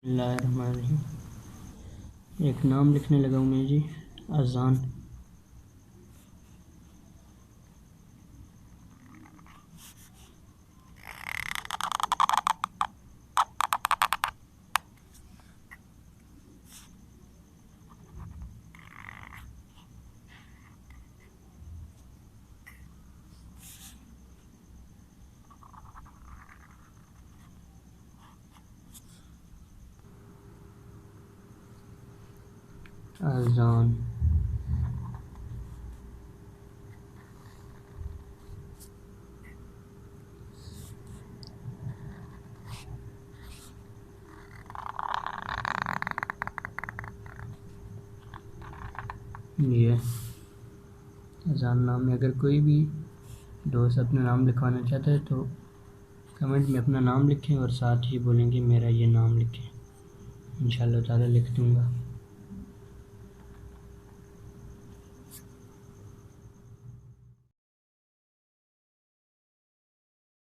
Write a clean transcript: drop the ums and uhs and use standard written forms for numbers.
बिस्मिल्लाहिर्रहमानिर्रहीम। एक नाम लिखने लगा हूँ मैं जी, अज़ान। अज़ान ये अज़ान नाम में अगर कोई भी दोस्त अपना नाम लिखवाना चाहता है तो कमेंट में अपना नाम लिखें और साथ ही बोलेंगे मेरा ये नाम लिखें, इंशाअल्लाह ताला लिख दूँगा।